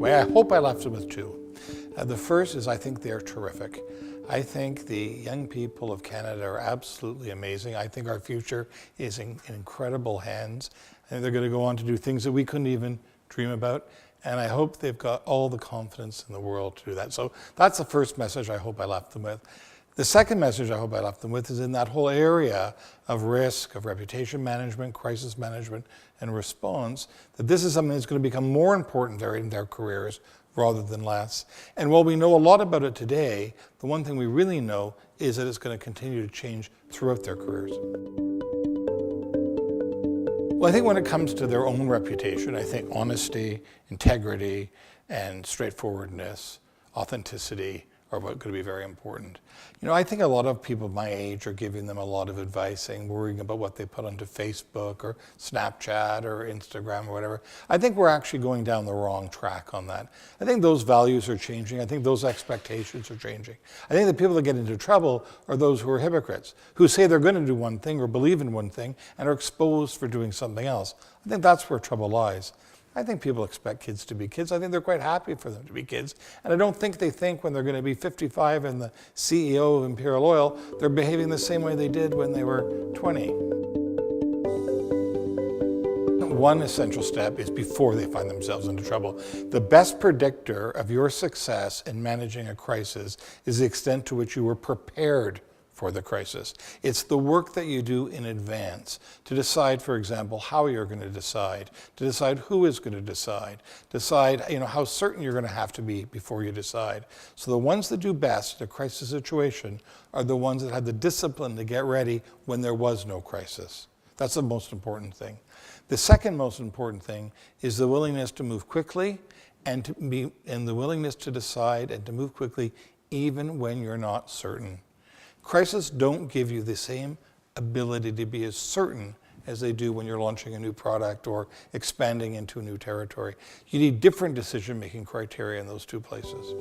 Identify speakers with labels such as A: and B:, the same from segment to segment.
A: away. I hope I left them with two. The first is I think they're terrific. I think the young people of Canada are absolutely amazing. I think our future is in incredible hands. I think they're going to go on to do things that we couldn't even dream about. And I hope they've got all the confidence in the world to do that. So that's the first message I hope I left them with. The second message I hope I left them with is in that whole area of risk, of reputation management, crisis management, and response, that this is something that's going to become more important in their careers rather than less. And while we know a lot about it today, the one thing we really know is that it's going to continue to change throughout their careers. Well, I think when it comes to their own reputation, I think honesty, integrity, and straightforwardness, authenticity are going to be very important. You know, I think a lot of people my age are giving them a lot of advice, saying, worrying about what they put onto Facebook or Snapchat or Instagram or whatever. I think we're actually going down the wrong track on that. I think those values are changing. I think those expectations are changing. I think the people that get into trouble are those who are hypocrites, who say they're going to do one thing or believe in one thing and are exposed for doing something else. I think that's where trouble lies. I think people expect kids to be kids. I think they're quite happy for them to be kids. And I don't think they think when they're going to be 55 and the CEO of Imperial Oil, they're behaving the same way they did when they were 20. One essential step is before they find themselves into trouble. The best predictor of your success in managing a crisis is the extent to which you were prepared for the crisis. It's the work that you do in advance to decide, for example, how you're going to decide who is going to decide how certain you're going to have to be before you decide. So the ones that do best in a crisis situation are the ones that have the discipline to get ready when there was no crisis. That's the most important thing. The second most important thing is the willingness to move quickly and the willingness to decide and to move quickly even when you're not certain. Crises don't give you the same ability to be as certain as they do when you're launching a new product or expanding into a new territory. You need different decision-making criteria in those two places.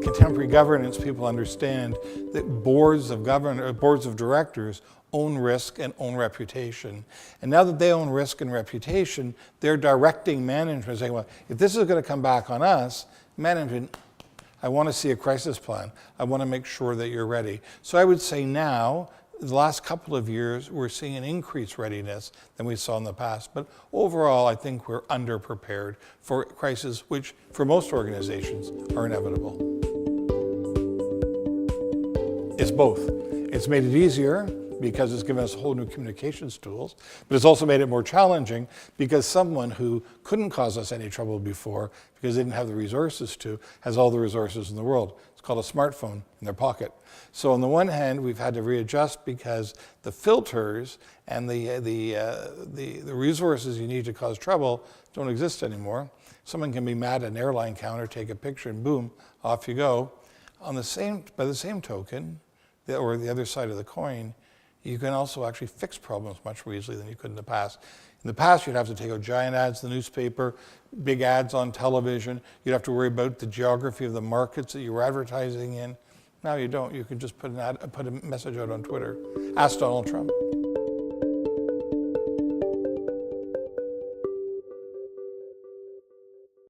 A: Contemporary governance, people understand that boards of directors own risk and own reputation. And now that they own risk and reputation, they're directing management, saying, well, if this is going to come back on us, management, I want to see a crisis plan. I want to make sure that you're ready. So I would say now, the last couple of years, we're seeing an increased readiness than we saw in the past. But overall, I think we're underprepared for crises, which for most organizations are inevitable. It's both. It's made it easier because it's given us whole new communications tools, but it's also made it more challenging because someone who couldn't cause us any trouble before because they didn't have the resources to, has all the resources in the world. It's called a smartphone in their pocket. So on the one hand, we've had to readjust because the filters and the resources you need to cause trouble don't exist anymore. Someone can be mad at an airline counter, take a picture, and boom, off you go. By the same token, or the other side of the coin, you can also actually fix problems much more easily than you could in the past. In the past, you'd have to take out giant ads in the newspaper, big ads on television. You'd have to worry about the geography of the markets that you were advertising in. Now you don't. You can just put a message out on Twitter. Ask Donald Trump.